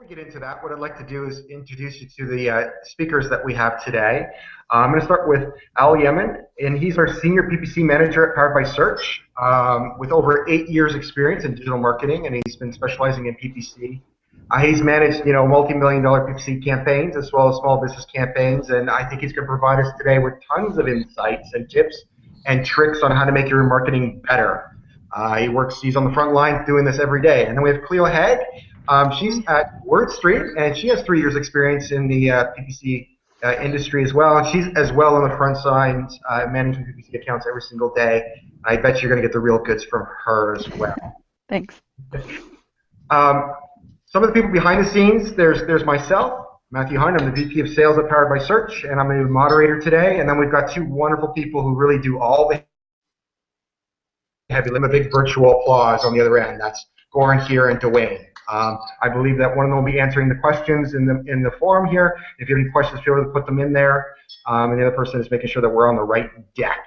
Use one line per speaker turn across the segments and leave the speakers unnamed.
we get into that, what I'd like to do is introduce you to the speakers that we have today. I'm going to start with Al Yameen, and he's our Senior PPC Manager at Powered by Search with over 8 years experience in digital marketing, and he's been specializing in PPC. He's managed, multi-million-dollar PPC campaigns as well as small business campaigns, and I think he's going to provide us today with tons of insights and tips and tricks on how to make your remarketing better. He's on the front line doing this every day. And then we have Cleo Hage. She's at WordStreet, and she has 3 years experience in the PPC industry as well. And she's as well on the front side, managing PPC accounts every single day. I bet you're going to get the real goods from her as well.
Thanks.
Some of the people behind the scenes, there's myself, Matthew Hunt. I'm the VP of Sales at Powered by Search, and I'm a moderator today. And then we've got two wonderful people who really do all the heavy lifting. A big virtual applause on the other end. That's Goran here and Dwayne. I believe that one of them will be answering the questions in the forum here. If you have any questions, feel free to put them in there. And the other person is making sure that we're on the right deck.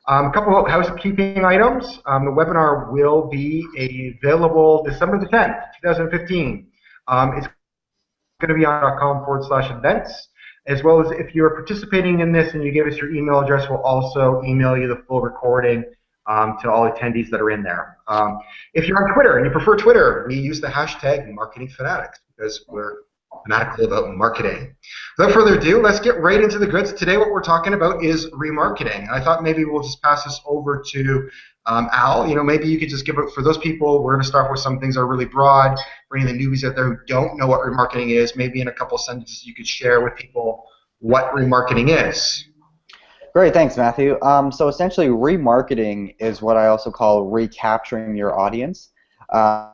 A couple of housekeeping items. The webinar will be available December the 10th, 2015. It's going to be on .com/events, as well as if you're participating in this and you give us your email address, we'll also email you the full recording to all attendees that are in there. If you're on Twitter and you prefer Twitter, we use the hashtag #MarketingFanatics because we're fanatical about marketing. Without further ado, let's get right into the goods. Today what we're talking about is remarketing. And I thought maybe we'll just pass this over to Al. Maybe you could just give it, for those people, we're going to start with some things that are really broad, for any of the newbies out there who don't know what remarketing is, maybe in a couple sentences you could share with people what remarketing is.
Great, thanks, Matthew. So essentially, remarketing is what I also call recapturing your audience to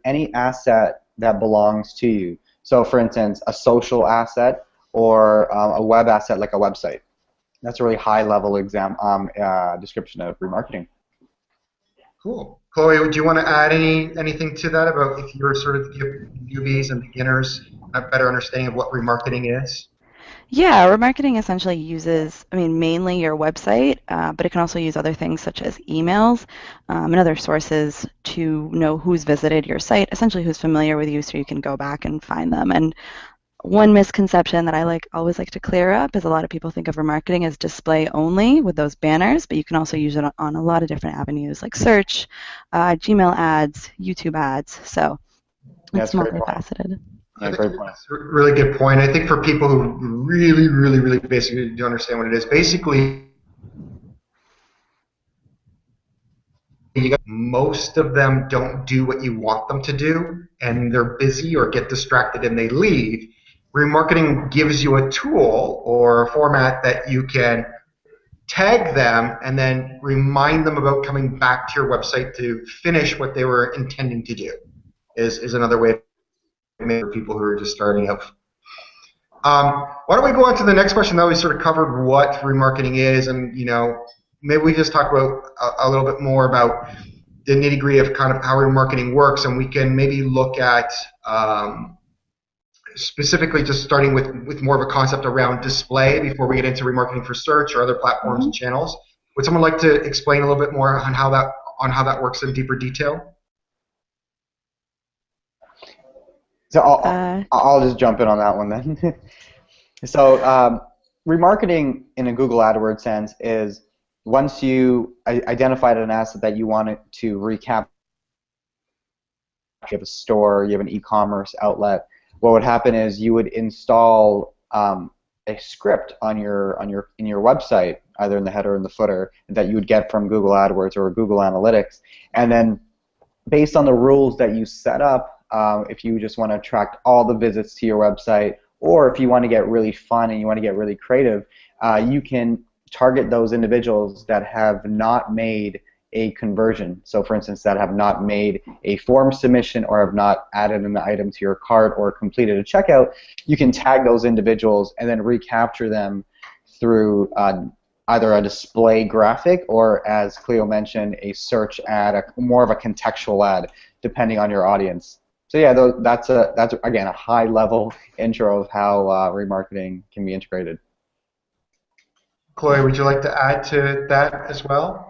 any asset that belongs to you. So, for instance, a social asset or a web asset like a website. That's a really high-level description of remarketing.
Cool. Chloe, do you want to add anything to that about if you're sort of give newbies and beginners a better understanding of what remarketing is?
Yeah, remarketing essentially uses, mainly your website, but it can also use other things such as emails and other sources to know who's visited your site, essentially who's familiar with you so you can go back and find them. And one misconception that I always like to clear up is a lot of people think of remarketing as display only with those banners, but you can also use it on a lot of different avenues like search, Gmail ads, YouTube ads, so it's multifaceted.
I think that's a really good point. I think for people who really, really, really basically don't understand what it is, basically most of them don't do what you want them to do, and they're busy or get distracted and they leave. Remarketing gives you a tool or a format that you can tag them and then remind them about coming back to your website to finish what they were intending to do, is another way for people who are just starting out. Why don't we go on to the next question? Now we sort of covered what remarketing is, and maybe we just talk about a little bit more about the nitty-gritty of kind of how remarketing works, and we can maybe look at specifically just starting with more of a concept around display before we get into remarketing for search or other platforms and channels. Would someone like to explain a little bit more on how that works in deeper detail?
So I'll just jump in on that one then. So remarketing in a Google AdWords sense is once you identified an asset that you wanted to recap, you have a store, you have an e-commerce outlet, what would happen is you would install a script in your website, either in the header or in the footer, that you would get from Google AdWords or Google Analytics, and then based on the rules that you set up, if you just want to attract all the visits to your website, or if you want to get really fun and you want to get really creative, you can target those individuals that have not made a conversion. So for instance, that have not made a form submission or have not added an item to your cart or completed a checkout, you can tag those individuals and then recapture them through either a display graphic or, as Cleo mentioned, a search ad, more of a contextual ad, depending on your audience. So yeah, that's again a high-level intro of how remarketing can be integrated.
Chloe, would you like to add to that as well?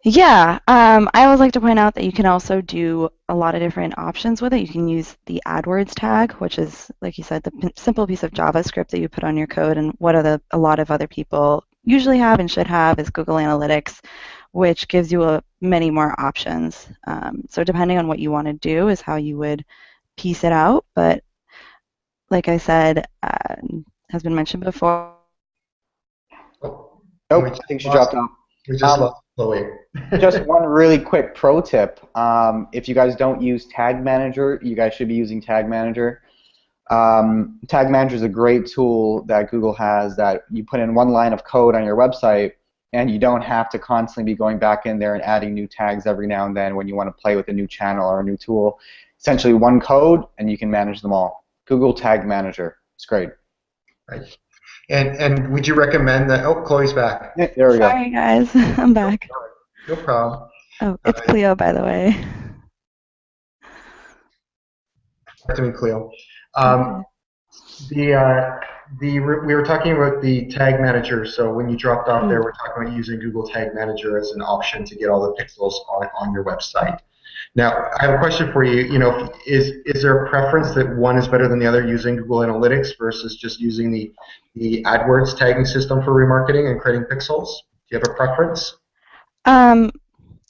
Yeah, I always like to point out that you can also do a lot of different options with it. You can use the AdWords tag, which is, like you said, the simple piece of JavaScript that you put on your code. And what a lot of other people usually have and should have is Google Analytics, which gives you many more options. So depending on what you want to do is how you would piece it out. But like I said, has been mentioned before.
Oh, we
Nope,
just
I think she
lost,
dropped off.
we just
Um,
lost Chloe.
just one really quick pro tip. If you guys don't use Tag Manager, you guys should be using Tag Manager. Tag Manager is a great tool that Google has that you put in one line of code on your website, and you don't have to constantly be going back in there and adding new tags every now and then when you want to play with a new channel or a new tool. Essentially one code, and you can manage them all. Google Tag Manager. It's great.
Right. And would you recommend that? Oh, Chloe's back.
Yeah, there we go.
Sorry, guys, I'm back.
No problem.
Oh, it's Cleo, by the way.
To me, Cleo.
Okay.
We were talking about the tag manager. So when you dropped off there,
Mm.
we're talking about using Google Tag Manager as an option to get all the pixels on your website. Now, I have a question for you. You know, is there a preference that one is better than the other using Google Analytics versus just using the AdWords tagging system for remarketing and creating pixels? Do you have a preference?
Um,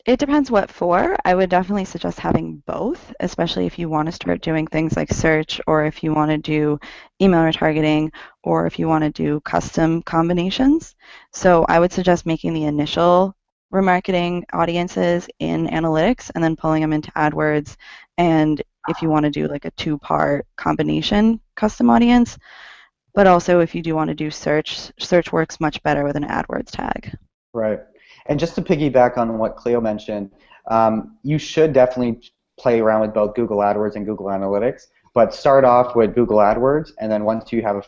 It depends what for. I would definitely suggest having both, especially if you want to start doing things like search or if you want to do email retargeting or if you want to do custom combinations. So I would suggest making the initial remarketing audiences in analytics and then pulling them into AdWords. And if you want to do like a two-part combination custom audience, but also if you do want to do search, search works much better with an AdWords tag.
Right. And just to piggyback on what Cleo mentioned, you should definitely play around with both Google AdWords and Google Analytics, but start off with Google AdWords, and then once you have a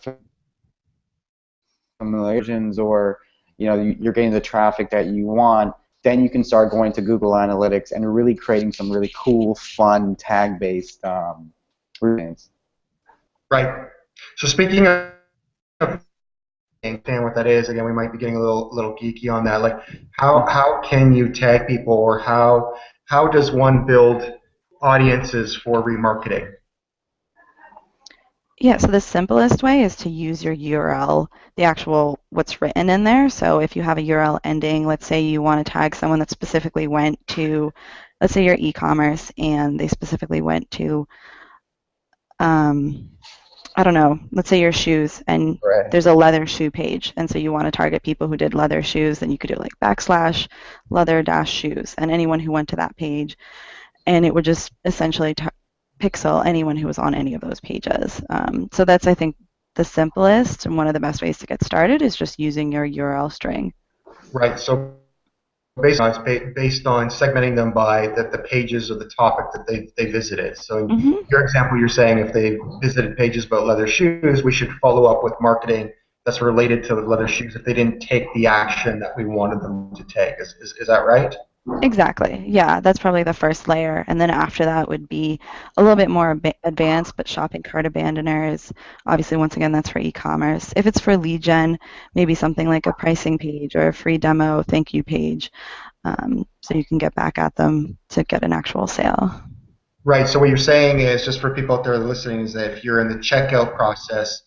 familiarizations or you're getting the traffic that you want, then you can start going to Google Analytics and really creating some really cool, fun tag-based routines.
Right. So speaking of understand what that is, again, we might be getting a little geeky on that. Like, how can you tag people, or how does one build audiences for remarketing?
Yeah, so the simplest way is to use your URL, the actual what's written in there. So if you have a URL ending, let's say you want to tag someone that specifically went to, let's say your e-commerce and they specifically went to, um, I don't know, let's say your shoes and
Right.
there's a leather shoe page. And so you want to target people who did leather shoes, then you could do like backslash leather dash shoes and anyone who went to that page. And it would just essentially pixel anyone who was on any of those pages. So that's, I think, the simplest and one of the best ways to get started is just using your URL string.
Right. So based on segmenting them by the pages or the topic that they visited. So in
Hmm.
your example, you're saying if they visited pages about leather shoes, we should follow up with marketing that's related to leather shoes if they didn't take the action that we wanted them to take. Is that right?
Exactly. Yeah, that's probably the first layer. And then after that would be a little bit more advanced, but shopping cart abandoners. Obviously, once again, that's for e-commerce. If it's for lead gen, maybe something like a pricing page or a free demo thank you page. So you can get back at them to get an actual sale.
Right. So what you're saying is, just for people out there listening, is that if you're in the checkout process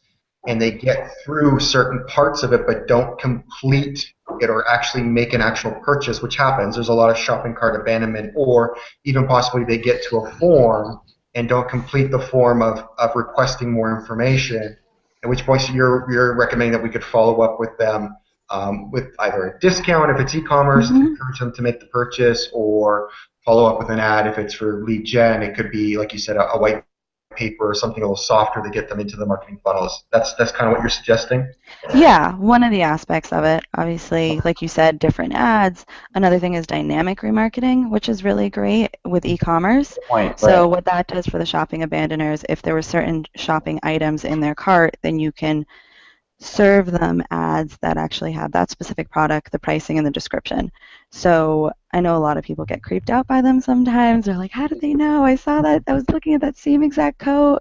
and they get through certain parts of it but don't complete it or actually make an actual purchase, which happens, there's a lot of shopping cart abandonment, or even possibly they get to a form and don't complete the form of requesting more information, at which point you're recommending that we could follow up with them with either a discount if it's e-commerce to
Hmm.
encourage them to make the purchase, or follow up with an ad if it's for lead gen. It could be, like you said, a white paper or something a little softer to get them into the marketing funnels. That's kind of what you're suggesting.
Yeah, one of the aspects of it, obviously, like you said, different ads. Another thing is dynamic remarketing, which is really great with e-commerce.
Good point.
So
Right.
what that does for the shopping abandoners, if there were certain shopping items in their cart, then you can serve them ads that actually have that specific product, the pricing, and the description. So I know a lot of people get creeped out by them sometimes. They're like, how did they know? I saw that. I was looking at that same exact coat.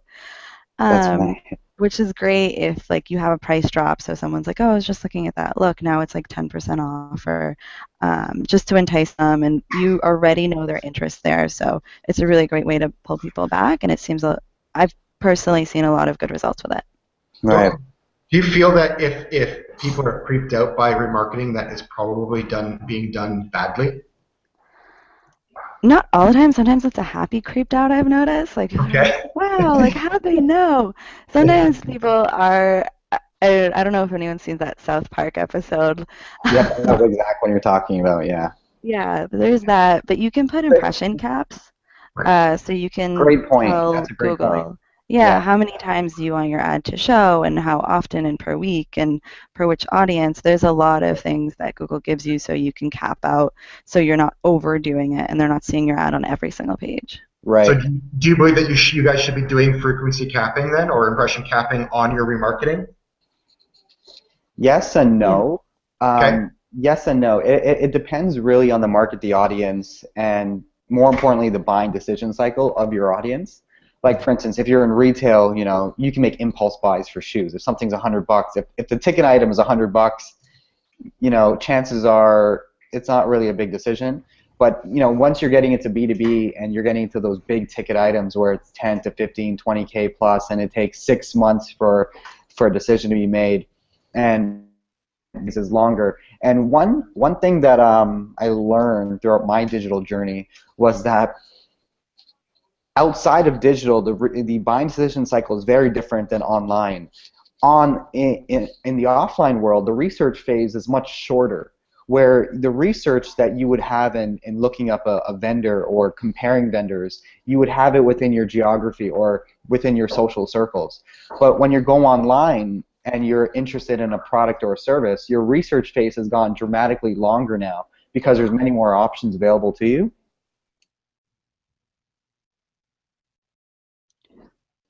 That's
Um,
funny.
which is great if like you have a price drop, so someone's like, oh, I was just looking at that. Look, now it's like 10% off, or just to entice them, and you already know their interest there. So it's a really great way to pull people back, and it seems I've personally seen a lot of good results with it.
Right.
Do you feel that if people are creeped out by remarketing, that is probably being done badly?
Not all the time. Sometimes it's a happy creeped out, I've noticed. Like, people are like,
Okay.
wow, like, how'd they know? Sometimes people are, I don't know if anyone's seen that South Park episode.
Yep, I know the exact one you're talking about. Yeah.
Yeah, there's that. But you can put impression caps.
Right.
So you can
Great point.
tell
That's a great point.
Google, yeah,
Yeah.
how many times do you want your ad to show and how often and per week and per which audience. There's a lot of things that Google gives you so you can cap out so you're not overdoing it and they're not seeing your ad on every single page.
So
Right.
do you believe that you guys should be doing frequency capping then, or impression capping on your remarketing?
Yes and
Yeah.
no.
Okay.
Yes and no. It depends really on the market, the audience, and more importantly, the buying decision cycle of your audience. Like for instance, if you're in retail, you can make impulse buys for shoes. If something's $100, if the ticket item is $100, chances are it's not really a big decision. But once you're getting into B2B and you're getting into those big ticket items where it's 10 to 15, 20K plus, and it takes 6 months for a decision to be made, and this is longer. And one thing that I learned throughout my digital journey was that outside of digital, the buying decision cycle is very different than online. In the offline world, the research phase is much shorter, where the research that you would have in looking up a vendor or comparing vendors, you would have it within your geography or within your social circles. But when you go online and you're interested in a product or a service, your research phase has gone dramatically longer now because there's many more options available to you.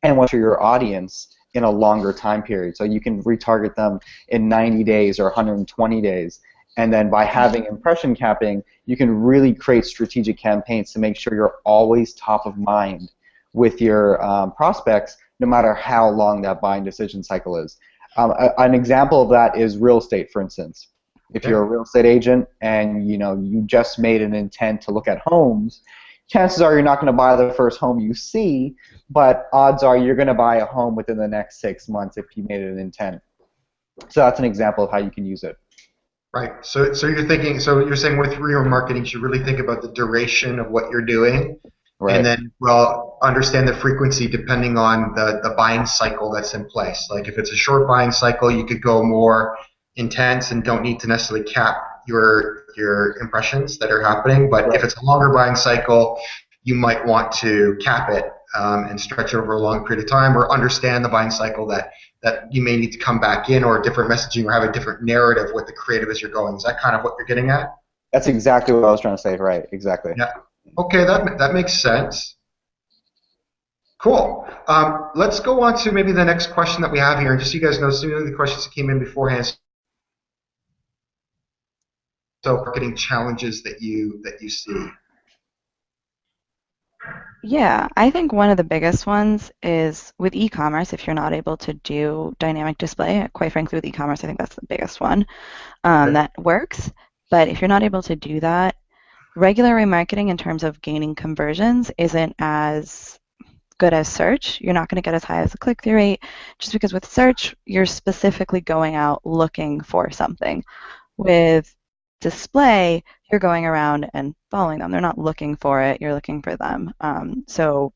And what's your audience in a longer time period. So you can retarget them in 90 days or 120 days. And then by having impression capping, you can really create strategic campaigns to make sure you're always top of mind with your prospects, no matter how long that buying decision cycle is. An example of that is real estate, for instance. If you're a real estate agent and you just made an intent to look at homes, chances are you're not going to buy the first home you see, but odds are you're going to buy a home within the next 6 months if you made it an intent. So that's an example of how you can use it.
Right. So you're saying with remarketing, you should really think about the duration of what you're doing,
Right.
and then understand the frequency depending on the buying cycle that's in place. Like if it's a short buying cycle, you could go more intense and don't need to necessarily cap your impressions that are happening. But
Right.
if it's a longer buying cycle, you might want to cap it and stretch it over a long period of time, or understand the buying cycle that you may need to come back in, or different messaging, or have a different narrative with the creative as you're going. Is that kind of what you're getting at?
That's exactly what I was trying to say. Right. Exactly.
Yeah. Okay, that makes sense. Cool. Let's go on to maybe the next question that we have here. And just so you guys know, some of the questions that came in beforehand. So, marketing challenges that you see.
Yeah, I think one of the biggest ones is with e-commerce, if you're not able to do dynamic display, quite frankly with e-commerce, I think that's the biggest one that works. But if you're not able to do that, regular remarketing in terms of gaining conversions isn't as good as search. You're not going to get as high as the click-through rate just because with search, you're specifically going out looking for something. With display, you're going around and following them. They're not looking for it, you're looking for them. So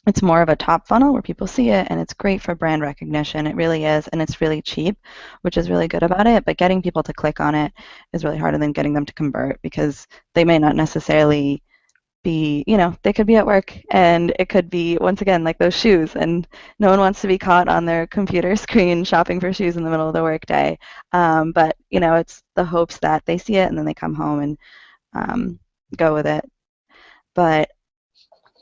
it's more of a top funnel where people see it, and it's great for brand recognition. It really is, and it's really cheap, which is really good about it. But getting people to click on it is really harder than getting them to convert because they may not necessarily be, they could be at work, and it could be, once again, like those shoes, and no one wants to be caught on their computer screen shopping for shoes in the middle of the workday. But, it's the hopes that they see it and then they come home and go with it.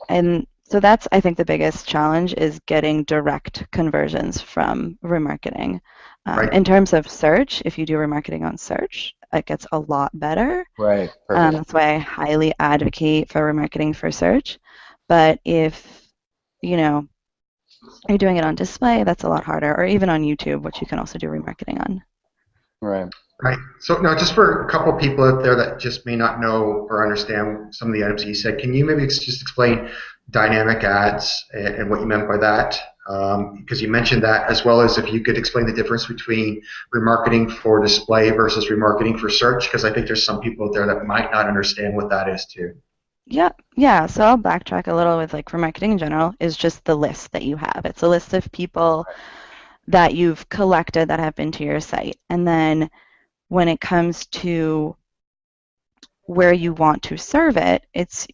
And so that's, I think, the biggest challenge is getting direct conversions from remarketing.
Right.
In terms of search, if you do remarketing on search, it gets a lot better.
Right. Perfect.
That's why I highly advocate for remarketing for search. But if, Are you doing it on display? That's a lot harder. Or even on YouTube, which you can also do remarketing on.
Right.
Right. So now, just for a couple of people out there that just may not know or understand some of the items that you said, can you maybe just explain dynamic ads and what you meant by that? Because you mentioned that, as well as if you could explain the difference between remarketing for display versus remarketing for search, because I think there's some people out there that might not understand what that is too.
Yeah. So I'll backtrack a little with like remarketing in general is just the list that you have. It's a list of people that you've collected that have been to your site. And then when it comes to where you want to serve it,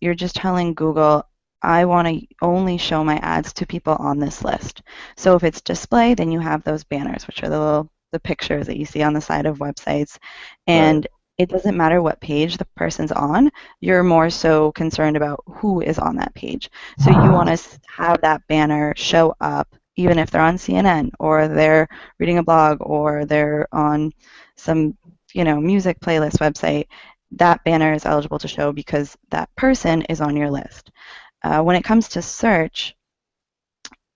you're just telling Google, I want to only show my ads to people on this list. So if it's display, then you have those banners, which are the pictures that you see on the side of websites.
Right.
And it doesn't matter what page the person's on, you're more so concerned about who is on that page. So you want to have that banner show up even if they're on CNN or they're reading a blog or they're on some, music playlist website. That banner is eligible to show because that person is on your list. When it comes to search,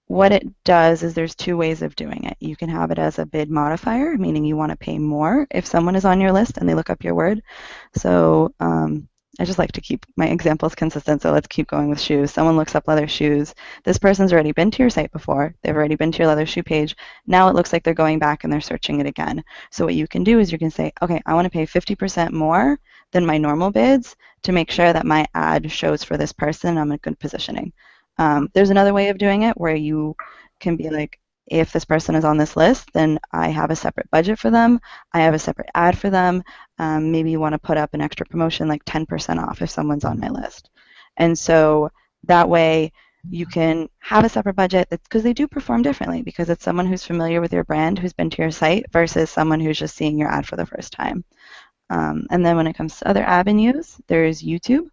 what it does is there's two ways of doing it. You can have it as a bid modifier, meaning you want to pay more if someone is on your list and they look up your word. So I just like to keep my examples consistent, so let's keep going with shoes. Someone looks up leather shoes. This person's already been to your site before. They've already been to your leather shoe page. Now it looks like they're going back and they're searching it again. So what you can do is you can say, okay, I want to pay 50% more than my normal bids to make sure that my ad shows for this person. I'm in good positioning. There's another way of doing it where you can be like, if this person is on this list, then I have a separate budget for them. I have a separate ad for them. Maybe you want to put up an extra promotion like 10% off if someone's on my list. And so that way you can have a separate budget because they do perform differently because it's someone who's familiar with your brand, who's been to your site versus someone who's just seeing your ad for the first time. And then when it comes to other avenues, there's YouTube,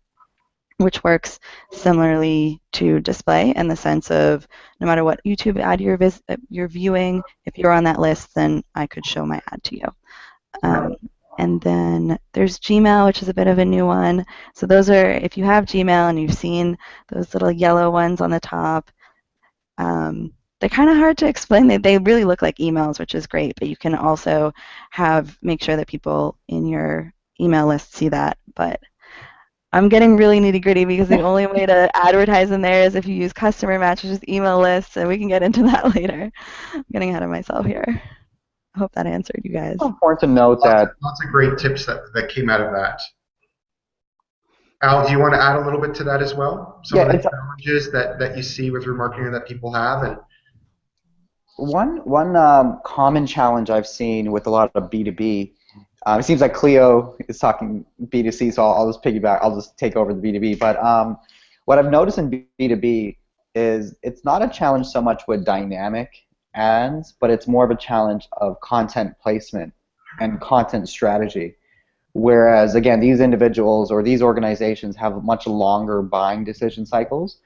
which works similarly to display in the sense of no matter what YouTube ad you're viewing, if you're on that list, then I could show my ad to you. And then there's Gmail, which is a bit of a new one. So those are, if you have Gmail and you've seen those little yellow ones on the top, they're kind of hard to explain. They really look like emails, which is great, but you can also make sure that people in your email list see that. But I'm getting really nitty gritty because the only way to advertise in there is if you use customer match, which is email lists, and we can get into that later. I'm getting ahead of myself here. I hope that answered you guys.
It's important to note that
Lots of great tips that came out of that. Al, do you want to add a little bit to that as well? Some of the challenges that you see with remarketing that people have, and
one common challenge I've seen with a lot of B2B. It seems like Cleo is talking B2C, so I'll just piggyback. I'll just take over the B2B. But what I've noticed in B2B is it's not a challenge so much with dynamic ads, but it's more of a challenge of content placement and content strategy. Whereas, again, these individuals or these organizations have much longer buying decision cycles.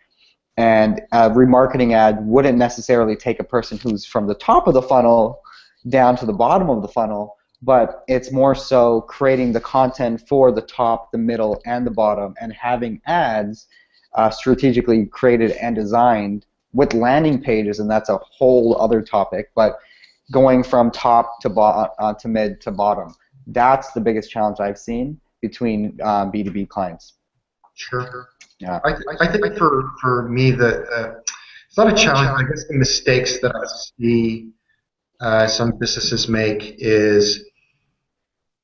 And a remarketing ad wouldn't necessarily take a person who's from the top of the funnel down to the bottom of the funnel, but it's more so creating the content for the top, the middle, and the bottom, and having ads strategically created and designed with landing pages, and that's a whole other topic, but going from top to mid to bottom. That's the biggest challenge I've seen between B2B clients.
Sure.
Yeah.
I think for me that it's not a challenge. I guess the mistakes that I see some businesses make is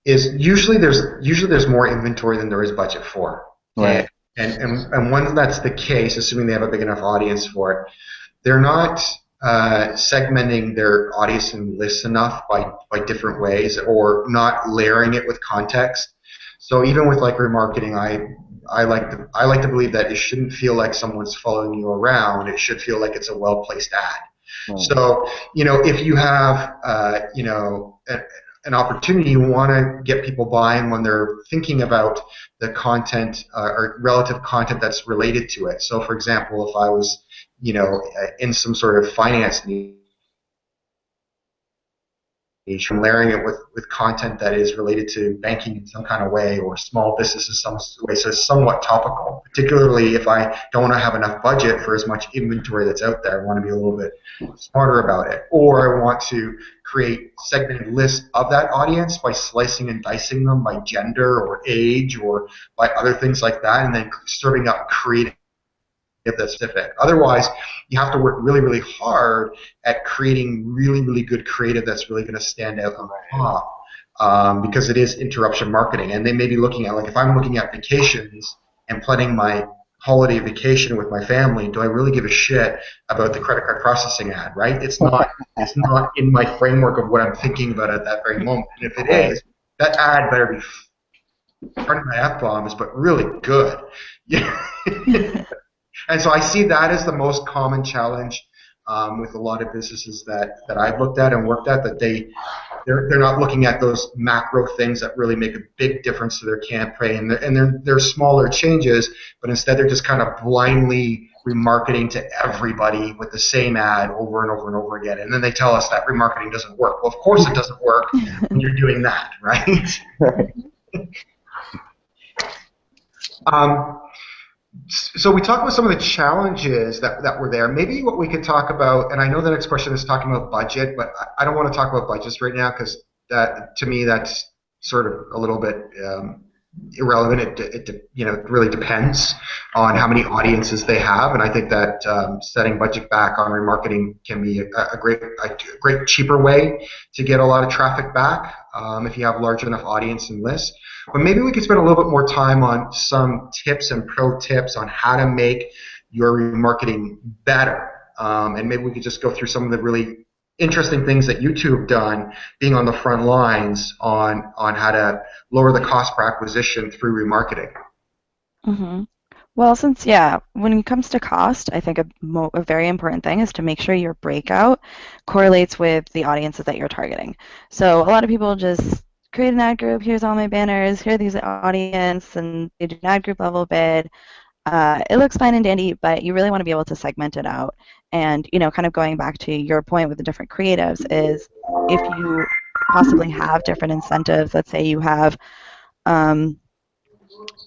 usually there's more inventory than there is budget for.
Right.
And once that's the case, assuming they have a big enough audience for it, they're not segmenting their audience and lists enough by different ways, or not layering it with context. So even with like remarketing, I like to believe that it shouldn't feel like someone's following you around. It should feel like it's a well-placed ad. So if you have an opportunity, you want to get people buying when they're thinking about the content or relative content that's related to it. So for example, if I was in some sort of finance need, layering it with content that is related to banking in some kind of way or small business in some way, so it's somewhat topical, particularly if I don't want to have enough budget for as much inventory that's out there. I want to be a little bit smarter about it, or I want to create segmented lists of that audience by slicing and dicing them by gender or age or by other things like that, and then serving up creative that's specific. Otherwise, you have to work really, really hard at creating really, really good creative that's really going to stand out on the top, because it is interruption marketing. And they may be looking at, like, if I'm looking at vacations and planning my holiday vacation with my family, do I really give a shit about the credit card processing ad, right? It's not in my framework of what I'm thinking about at that very moment. And if it is, that ad better be, pardon my F-bombs, but really good. Yeah. And so I see that as the most common challenge with a lot of businesses that I've looked at and worked at, that they're not looking at those macro things that really make a big difference to their campaign, and they're smaller changes, but instead they're just kind of blindly remarketing to everybody with the same ad over and over and over again, and then they tell us that remarketing doesn't work. Well, of course it doesn't work when you're doing that, right? So we talked about some of the challenges that were there. Maybe what we could talk about, and I know the next question is talking about budget, but I don't want to talk about budgets right now because that, to me, that's sort of a little bit irrelevant. It really depends on how many audiences they have, and I think that setting budget back on remarketing can be a great cheaper way to get a lot of traffic back if you have large enough audience and lists. But maybe we could spend a little bit more time on some tips and pro tips on how to make your remarketing better. And maybe we could just go through some of the really interesting things that you two have done, being on the front lines on how to lower the cost per acquisition through remarketing.
Mm-hmm. Well, when it comes to cost, I think a very important thing is to make sure your breakout correlates with the audiences that you're targeting. So a lot of people just create an ad group, here's all my banners, here are these audience, and they do an ad group level bid. It looks fine and dandy, but you really want to be able to segment it out. And, kind of going back to your point with the different creatives is if you possibly have different incentives, let's say you have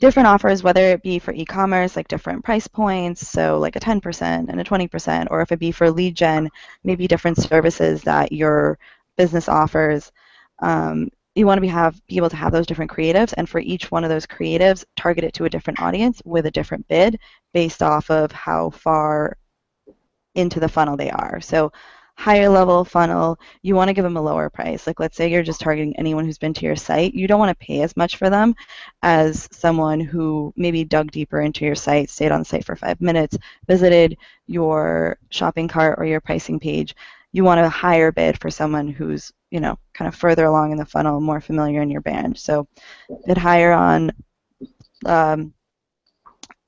different offers, whether it be for e-commerce, like different price points, so like a 10% and a 20%, or if it be for lead gen, maybe different services that your business offers. You want to be able to have those different creatives, and for each one of those creatives, target it to a different audience with a different bid based off of how far into the funnel they are. So higher level funnel, you want to give them a lower price. Like, let's say you're just targeting anyone who's been to your site. You don't want to pay as much for them as someone who maybe dug deeper into your site, stayed on the site for 5 minutes, visited your shopping cart or your pricing page. You want a higher bid for someone who's, kind of further along in the funnel, more familiar in your brand. So bid higher on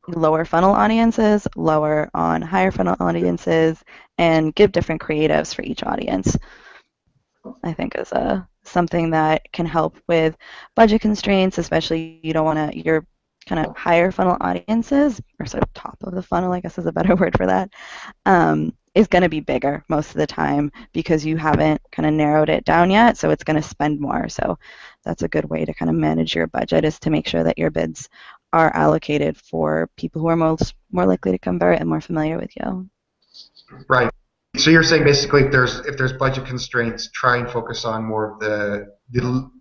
lower funnel audiences, lower on higher funnel audiences, and give different creatives for each audience. I think is something that can help with budget constraints, especially you don't want to, your kind of higher funnel audiences, or sort of top of the funnel, I guess is a better word for that, is going to be bigger most of the time because you haven't kind of narrowed it down yet, so it's going to spend more. So that's a good way to kind of manage your budget, is to make sure that your bids are allocated for people who are more likely to convert and more familiar with you.
Right. So you're saying basically if there's budget constraints, try and focus on more of the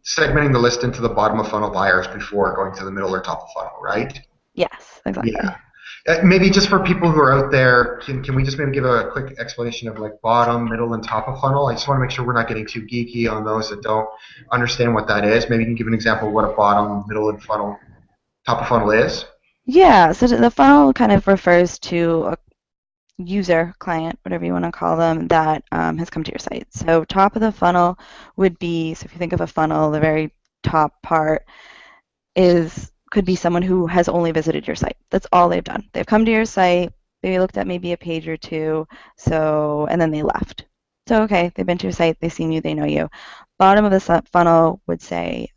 segmenting the list into the bottom of funnel buyers before going to the middle or top of funnel, right?
Yes, exactly.
Yeah. Maybe just for people who are out there, can we just maybe give a quick explanation of like bottom, middle, and top of funnel? I just want to make sure we're not getting too geeky on those that don't understand what that is. Maybe you can give an example of what a bottom, middle, and funnel, top of funnel is.
Yeah, so the funnel kind of refers to a user, client, whatever you want to call them, that has come to your site. So top of the funnel would be, so if you think of a funnel, the very top part could be someone who has only visited your site. That's all they've done. They've come to your site, they looked at maybe a page or two, and then they left. So okay, they've been to your site, they've seen you, they know you. Bottom of the funnel would say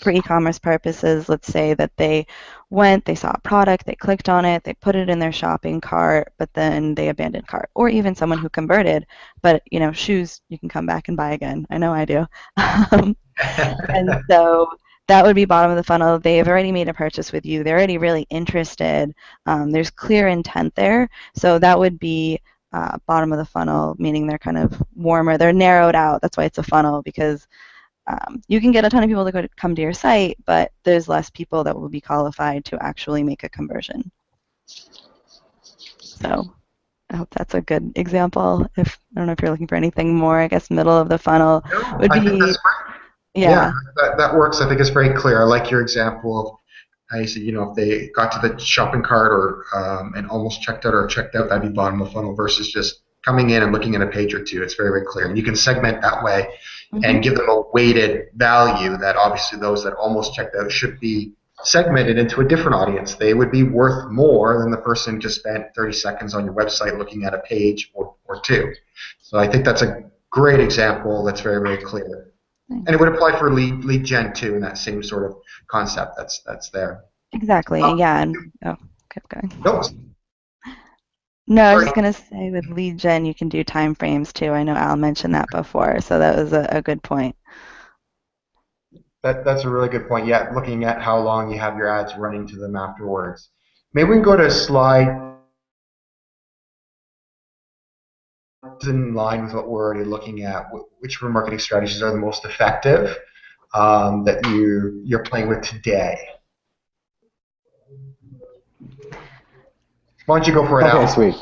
for e-commerce purposes, let's say that they went, they saw a product, they clicked on it, they put it in their shopping cart, but then they abandoned cart. Or even someone who converted, but shoes you can come back and buy again. I know I do. And so that would be bottom of the funnel. They've already made a purchase with you. They're already really interested. There's clear intent there. So that would be bottom of the funnel, meaning they're kind of warmer. They're narrowed out. That's why it's a funnel, because you can get a ton of people to come to your site, but there's less people that will be qualified to actually make a conversion. So I hope that's a good example. I don't know if you're looking for anything more. I guess middle of the funnel would
I think
be,
that's
yeah.
that works. I think it's very clear. I like your example of how you said, if they got to the shopping cart or and almost checked out or checked out, that'd be bottom of the funnel versus just coming in and looking at a page or two. It's very, very clear. And you can segment that way and give them a weighted value that obviously those that almost checked out should be segmented into a different audience. They would be worth more than the person who just spent 30 seconds on your website looking at a page or two. So I think that's a great example that's very, very clear. And it would apply for lead gen too, in that same sort of concept that's there.
Exactly. Yeah. And keep going.
No,
No, I was just gonna say with lead gen, you can do time frames too. I know Al mentioned that before, so that was a good point.
that's a really good point. Yeah, looking at how long you have your ads running to them afterwards. Maybe we can go to a slide in line with what we're already looking at. Which remarketing strategies are the most effective that you're playing with today? Why don't you go for it, Al?
Okay, sweet.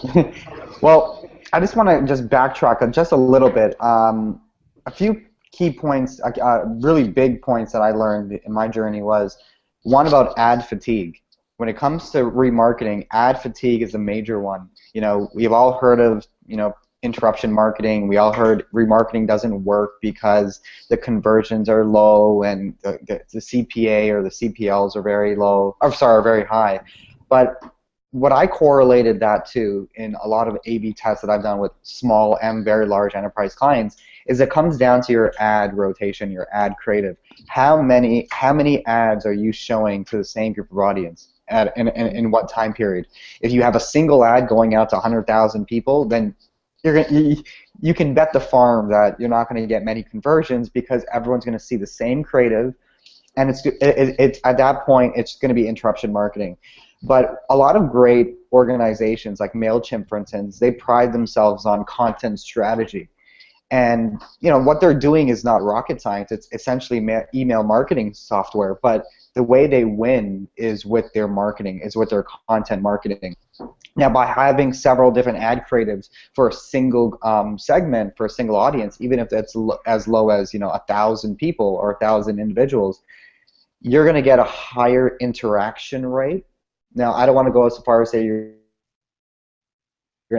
Well, I just want to just backtrack just a little bit. A few key points, really big points that I learned in my journey was one about ad fatigue. When it comes to remarketing, ad fatigue is a major one. We've all heard of, interruption marketing. We all heard remarketing doesn't work because the conversions are low and the CPA or the CPLs are very low, are very high. But what I correlated that to in a lot of A/B tests that I've done with small and very large enterprise clients is it comes down to your ad rotation, your ad creative. How many ads are you showing to the same group of audience in what time period? If you have a single ad going out to 100,000 people, then you can bet the farm that you're not going to get many conversions because everyone's going to see the same creative, and it's at that point it's going to be interruption marketing. But a lot of great organizations like MailChimp, for instance, they pride themselves on content strategy. And what they're doing is not rocket science. It's essentially email marketing software. But the way they win is with their marketing, is with their content marketing. Now, by having several different ad creatives for a single segment, for a single audience, even if it's as low as 1,000 people or 1,000 individuals, you're going to get a higher interaction rate. Now, I don't want to go as far as say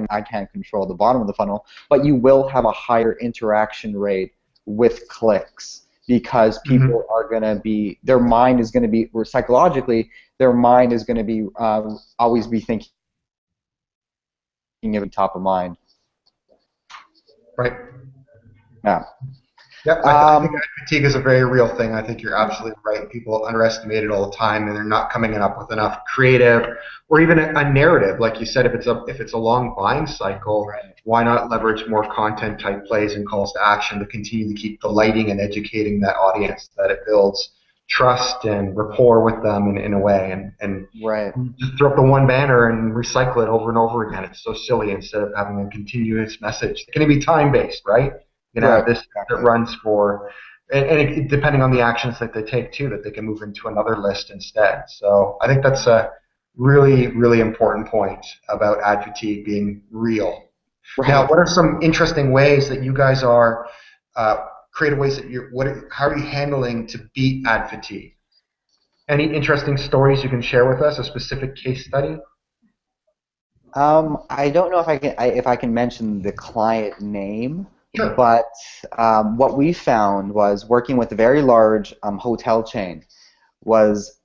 I can't control the bottom of the funnel, but you will have a higher interaction rate with clicks because people are going to be, their mind is going to be, or psychologically, their mind is going to be always be thinking of top of mind.
Right.
Yeah.
Yep, I think ad fatigue is a very real thing. I think you're absolutely right. People underestimate it all the time, and they're not coming up with enough creative or even a narrative. Like you said, if it's a long buying cycle, why not leverage more content type plays and calls to action to continue to keep delighting and educating that audience, that it builds trust and rapport with them in a way, and just throw up the one banner and recycle it over and over again. It's so silly instead of having a continuous message. It's going to be time based, right? Have this that runs for, and depending on the actions that they take too, that they can move into another list instead. So I think that's a really, really important point about ad fatigue being real. Now, what are some interesting ways that you guys are, creative ways that how are you handling to beat ad fatigue? Any interesting stories you can share with us, a specific case study?
I don't know if I can mention the client name.
Sure.
But what we found was working with a very large hotel chain was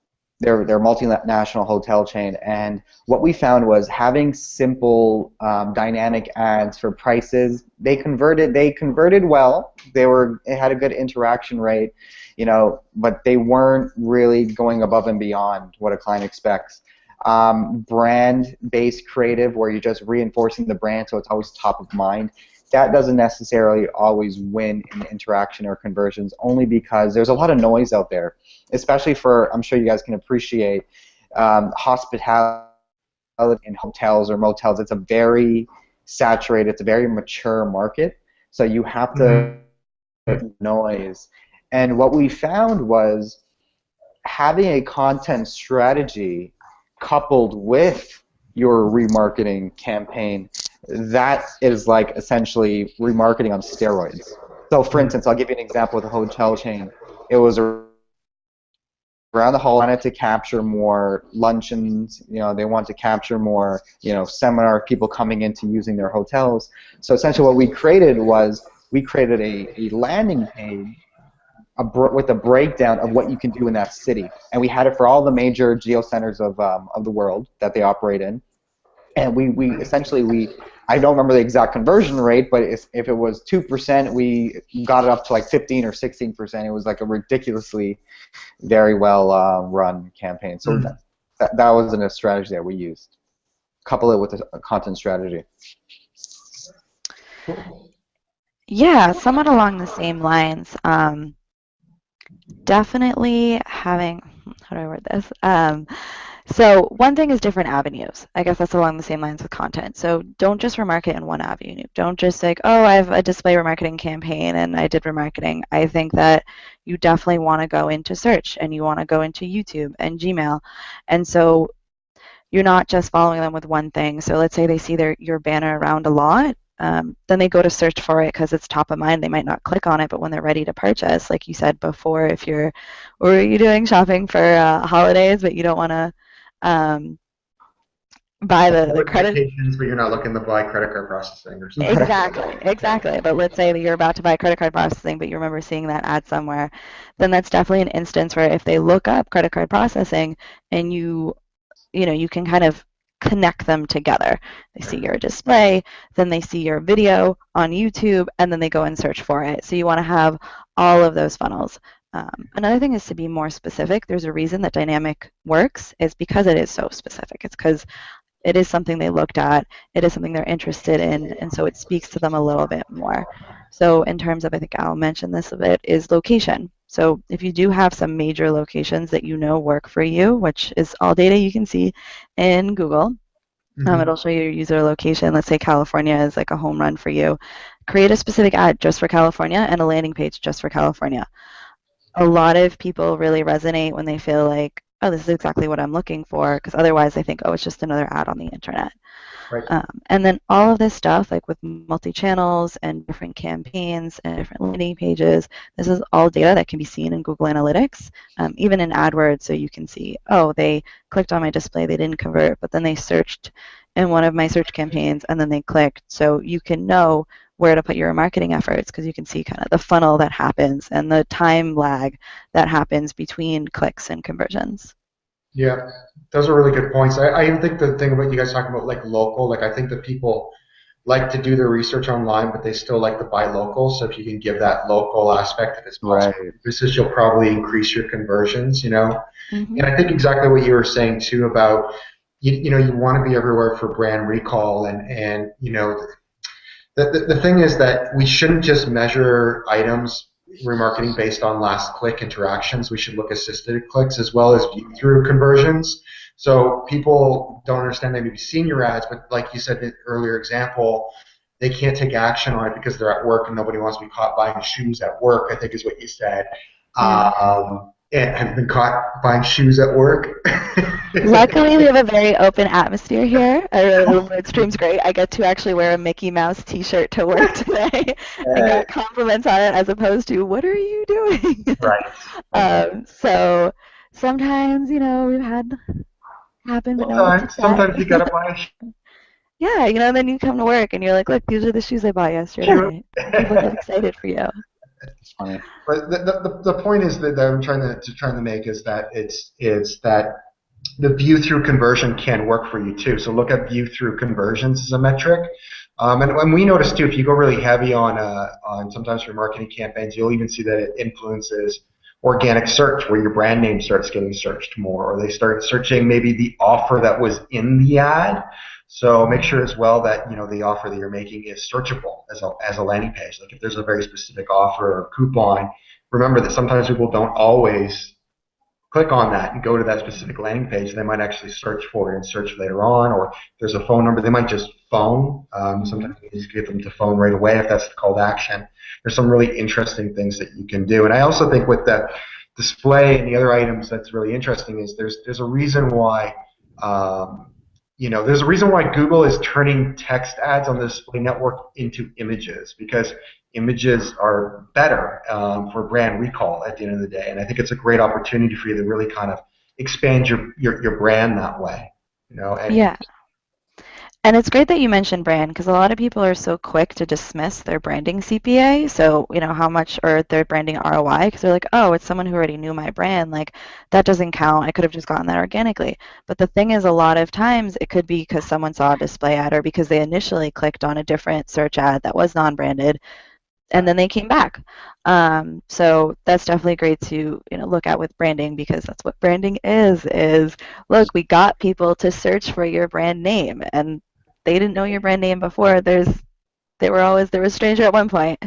they're a multinational hotel chain, and what we found was having simple dynamic ads for prices. They converted well. It had a good interaction rate, but they weren't really going above and beyond what a client expects. Brand-based creative, where you're just reinforcing the brand so it's always top of mind, that doesn't necessarily always win in interaction or conversions, only because there's a lot of noise out there, especially for, I'm sure you guys can appreciate, hospitality in hotels or motels. It's a very saturated, it's a very mature market, so you have to noise. And what we found was having a content strategy coupled with your remarketing campaign, that is like essentially remarketing on steroids. So for instance, I'll give you an example with a hotel chain. It was around the whole, wanted to capture more luncheons, they want to capture more, seminar people coming into using their hotels. So essentially what we created was, we created a landing page with a breakdown of what you can do in that city. And we had it for all the major geo centers of the world that they operate in. And we essentially, I don't remember the exact conversion rate, but if it was 2%, we got it up to like 15 or 16%. It was like a ridiculously very well run campaign. So that wasn't a strategy that we used. Couple it with a content strategy.
Yeah, somewhat along the same lines. Definitely having, how do I word this? So one thing is different avenues. I guess that's along the same lines with content. So don't just remarket in one avenue. Don't just say, oh, I have a display remarketing campaign and I did remarketing. I think that you definitely want to go into search and you want to go into YouTube and Gmail. And so you're not just following them with one thing. So let's say they see your banner around a lot. Then they go to search for it because it's top of mind. They might not click on it, but when they're ready to purchase, like you said before, or are you doing shopping for holidays, but you don't want to buy the credit.
But you're not looking to buy credit card processing or something.
Exactly. But let's say that you're about to buy credit card processing, but you remember seeing that ad somewhere, then that's definitely an instance where if they look up credit card processing and you can kind of connect them together. They see your display, then they see your video on YouTube, and then they go and search for it. So you want to have all of those funnels. Another thing is to be more specific. There's a reason that dynamic works is because it is so specific. It's because it is something they looked at, it is something they're interested in, and so it speaks to them a little bit more. So in terms of, I think Al mentioned this a bit, is location. So if you do have some major locations that work for you, which is all data you can see in Google, it'll show you your user location. Let's say California is like a home run for you. Create a specific ad just for California and a landing page just for California. A lot of people really resonate when they feel like, oh, this is exactly what I'm looking for, because otherwise they think, oh, it's just another ad on the internet.
Right.
And then all of this stuff, like with multi-channels and different campaigns and different landing pages, this is all data that can be seen in Google Analytics, even in AdWords, so you can see, oh, they clicked on my display, they didn't convert, but then they searched in one of my search campaigns, and then they clicked. So you can know where to put your marketing efforts because you can see kind of the funnel that happens and the time lag that happens between clicks and conversions.
Yeah, those are really good points. I even think the thing about you guys talking about like local, like I think that people like to do their research online, but they still like to buy local. So if you can give that local aspect of this business, you'll probably increase your conversions, And I think exactly what you were saying too about, you want to be everywhere for brand recall and the thing is that we shouldn't just measure items remarketing based on last click interactions. We should look at assisted clicks as well as view-through conversions. So people don't understand, they maybe seen your ads, but like you said in the earlier example, they can't take action on it because they're at work and nobody wants to be caught buying shoes at work, I think is what you said. And have you been caught buying shoes at work?
Luckily, we have a very open atmosphere here. I really love it. Stream's great. I get to actually wear a Mickey Mouse t-shirt to work today and get compliments on it as opposed to, what are you doing?
Right.
So sometimes, we've had happen, but
sometimes you gotta buy a shoe.
Yeah, then you come to work and you're like, look, these are the shoes I bought yesterday. People get excited for you.
It's funny.
But the point is that I'm trying to make is that it's that the view through conversion can work for you too. So look at view through conversions as a metric. And we notice too, if you go really heavy on sometimes your marketing campaigns, you'll even see that it influences organic search, where your brand name starts getting searched more, or they start searching maybe the offer that was in the ad. So make sure as well that the offer that you're making is searchable as a landing page. Like if there's a very specific offer or coupon, remember that sometimes people don't always click on that and go to that specific landing page. They might actually search for it and search later on, or if there's a phone number, they might just phone. Sometimes you just get them to phone right away if that's the call to action. There's some really interesting things that you can do. And I also think with the display and the other items that's really interesting is there's a reason why there's a reason why Google is turning text ads on the display network into images, because images are better for brand recall at the end of the day. And I think it's a great opportunity for you to really kind of expand your brand that way. And
Yeah. And it's great that you mentioned brand, because a lot of people are so quick to dismiss their branding CPA, so how much, or their branding ROI, because they're like, oh, it's someone who already knew my brand, like that doesn't count. I could have just gotten that organically. But the thing is, a lot of times it could be because someone saw a display ad, or because they initially clicked on a different search ad that was non-branded, and then they came back. So that's definitely great to look at with branding, because that's what branding is look, we got people to search for your brand name, and they didn't know your brand name before. They were a stranger at one point.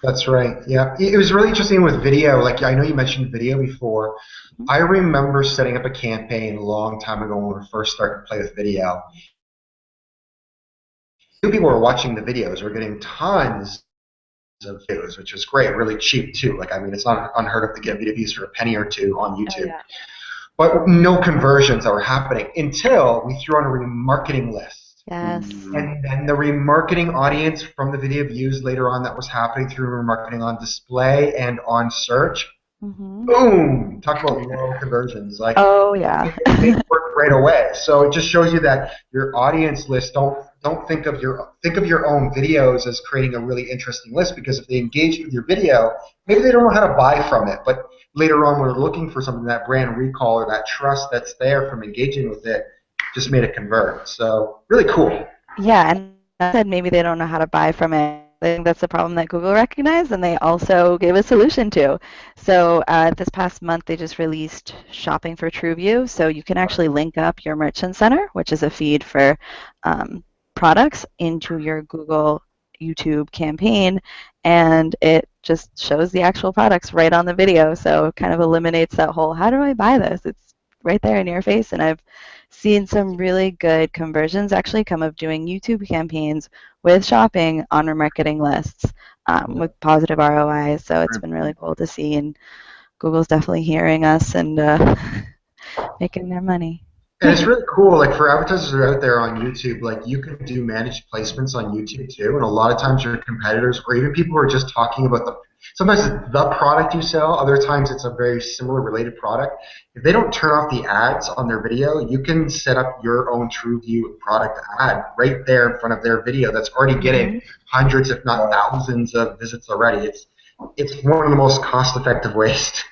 that's right. Yeah, it was really interesting with video. Like I know you mentioned video before. I remember setting up a campaign a long time ago when we first started to play with video. People were watching the videos. We're getting tons of videos, which is great, really cheap too. Like, I mean, it's not unheard of to get video views for a penny or two on
Oh
YouTube.
yeah.
But no conversions that were happening until we threw on a remarketing list.
Yes.
And then the remarketing audience from the video views later on that was happening through remarketing on display and on search,
Hmm.
boom! Talk about low conversions. Like
Oh yeah.
they work right away. So it just shows you that your audience list don't think of your own videos as creating a really interesting list, because if they engage with your video, maybe they don't know how to buy from it, but later on when they're looking for something, that brand recall or that trust that's there from engaging with it just made it convert. So really cool.
Yeah, and I said maybe they don't know how to buy from it. I think that's a problem that Google recognized, and they also gave a solution to. So this past month, they just released Shopping for TrueView, so you can actually link up your Merchant Center, which is a feed for products, into your Google YouTube campaign, and it just shows the actual products right on the video. So it kind of eliminates that whole, how do I buy this? It's right there in your face, and I've seen some really good conversions actually come of doing YouTube campaigns with shopping on remarketing lists with positive ROI. So it's been really cool to see, and Google's definitely hearing us and making their money.
And it's really cool, like for advertisers that are out there on YouTube, like you can do managed placements on YouTube too. And a lot of times your competitors or even people who are just talking about sometimes it's the product you sell, other times it's a very similar related product. If they don't turn off the ads on their video, you can set up your own TrueView product ad right there in front of their video that's already getting hundreds, if not thousands of visits already. It's one of the most cost-effective ways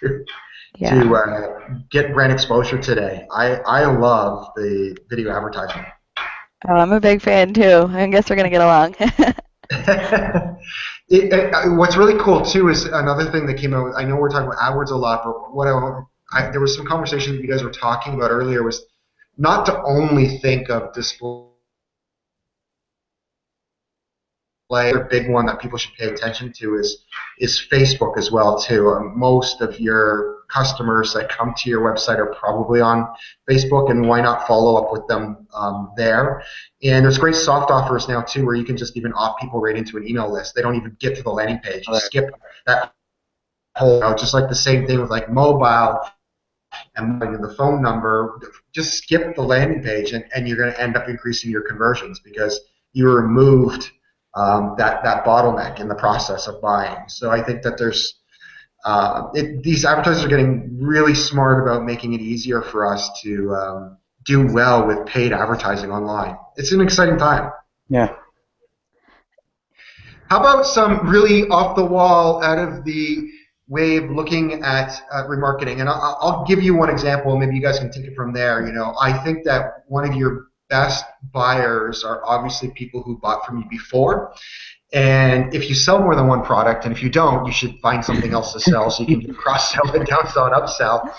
Yeah.
to get brand exposure today. I love the video advertising.
Oh, I'm a big fan too. I guess we're gonna get along.
What's really cool too is another thing that came out. I know we're talking about AdWords a lot, but there was some conversation that you guys were talking about earlier was not to only think of display. A big one that people should pay attention to is Facebook as well too. Most of your customers that come to your website are probably on Facebook, and why not follow up with them there? And there's great soft offers now too, where you can just even opt people right into an email list. They don't even get to the landing page. You skip that whole, just like the same thing with like mobile and the phone number. Just skip the landing page, and you're going to end up increasing your conversions because you removed that bottleneck in the process of buying. So I think that these advertisers are getting really smart about making it easier for us to do well with paid advertising online. It's an exciting time.
Yeah.
How about some really off the wall, out of the way of looking at remarketing? And I'll give you one example. Maybe you guys can take it from there. You know, I think that one of your best buyers are obviously people who bought from you before. And if you sell more than one product, and if you don't, you should find something else to sell so you can cross sell and downsell and upsell.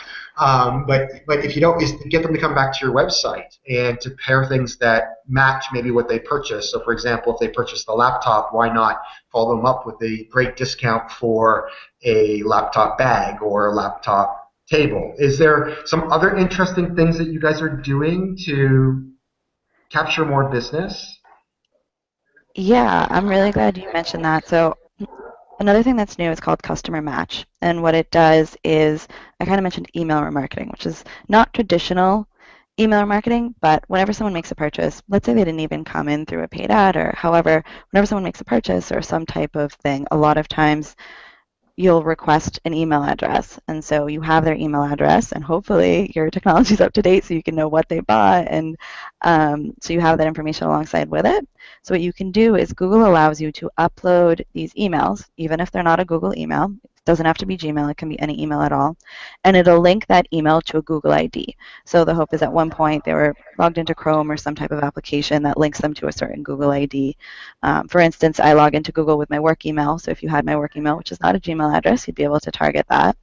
But if you don't, is to get them to come back to your website and to pair things that match maybe what they purchased. So, for example, if they purchased the laptop, why not follow them up with a great discount for a laptop bag or a laptop table? Is there some other interesting things that you guys are doing to capture more business?
Yeah, I'm really glad you mentioned that. So another thing that's new is called Customer Match. And what it does is, I kind of mentioned email remarketing, which is not traditional email marketing, but whenever someone makes a purchase, let's say they didn't even come in through a paid ad or however, whenever someone makes a purchase or some type of thing, a lot of times you'll request an email address. And so you have their email address, and hopefully your technology is up to date so you can know what they bought. And so you have that information alongside with it. So what you can do is Google allows you to upload these emails, even if they're not a Google email. It doesn't have to be Gmail. It can be any email at all. And it'll link that email to a Google ID. So the hope is at one point they were logged into Chrome or some type of application that links them to a certain Google ID. For instance, I log into Google with my work email. So if you had my work email, which is not a Gmail address, you'd be able to target that.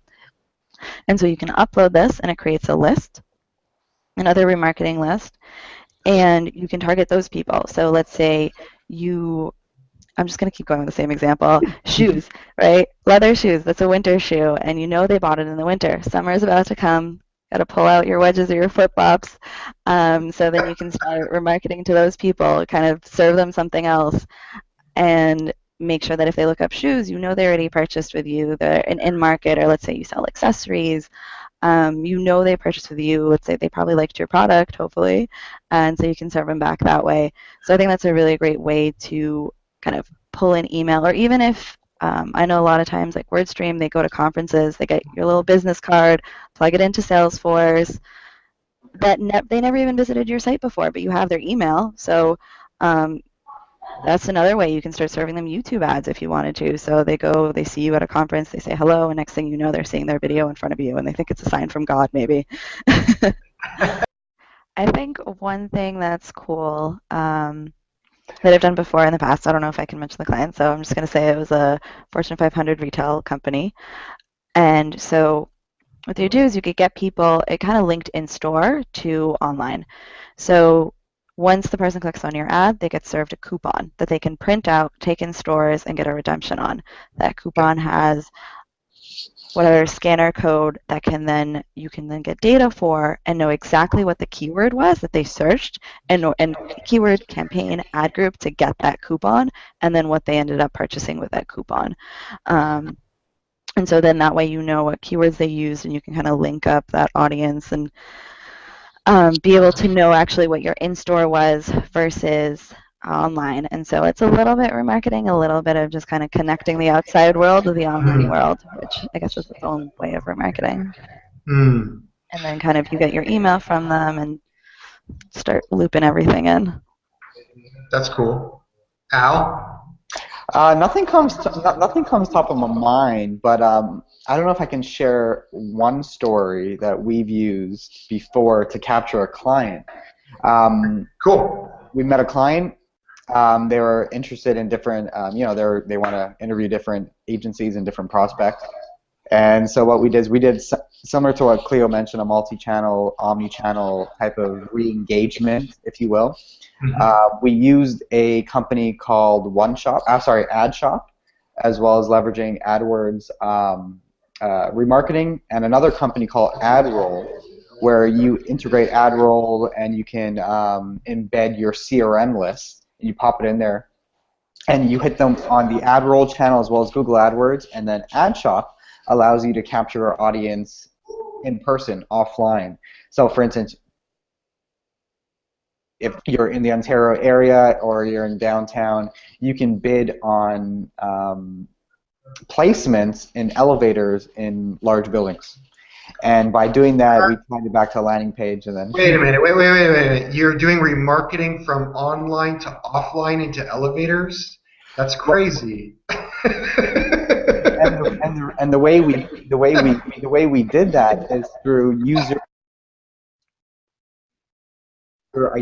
And so you can upload this, and it creates a list, another remarketing list, and you can target those people. So let's say I'm just going to keep going with the same example. Shoes, right? Leather shoes, that's a winter shoe, and you know they bought it in the winter. Summer is about to come. Got to pull out your wedges or your flip-flops. So then you can start remarketing to those people, kind of serve them something else, and make sure that if they look up shoes, you know they already purchased with you. They're in market, or let's say you sell accessories. You know they purchased with you. Let's say they probably liked your product, hopefully, and so you can serve them back that way. So I think that's a really great way to kind of pull in email, or even if I know a lot of times like WordStream, they go to conferences, they get your little business card, plug it into Salesforce. They never even visited your site before, but you have their email. So that's another way you can start serving them YouTube ads if you wanted to. So they go, they see you at a conference, they say hello, and next thing you know, they're seeing their video in front of you, and they think it's a sign from God, maybe. I think one thing that's cool that I've done before in the past, I don't know if I can mention the client, so I'm just going to say it was a Fortune 500 retail company. And so what they do is you could get people, it kind of linked in store to online. So once the person clicks on your ad, they get served a coupon that they can print out, take in stores, and get a redemption on. That coupon has whatever scanner code that you can then get data for and know exactly what the keyword was that they searched, and keyword, campaign, ad group to get that coupon, and then what they ended up purchasing with that coupon. And so then that way you know what keywords they used, and you can kind of link up that audience and be able to know actually what your in-store was versus online. And so it's a little bit remarketing, a little bit of just kind of connecting the outside world with the online world, which I guess is its own way of remarketing.
Mm.
And then kind of you get your email from them and start looping everything in.
That's cool. Al?
Nothing comes top of my mind, but I don't know if I can share one story that we've used before to capture a client.
Cool.
We met a client. They were interested in different, they want to interview different agencies and different prospects. And so what we did similar to what Cleo mentioned, a multi-channel, omni-channel type of re-engagement, if you will. We used a company called AdShop, as well as leveraging AdWords remarketing, and another company called AdRoll, where you integrate AdRoll and you can embed your CRM list. You pop it in there, and you hit them on the AdRoll channel as well as Google AdWords, and then AdShop allows you to capture your audience in person, offline. So, for instance, if you're in the Ontario area or you're in downtown, you can bid on placements in elevators in large buildings. And by doing that, we tied it back to a landing page, and then.
Wait a minute. You're doing remarketing from online to offline into elevators? That's crazy.
And the way we did that is through user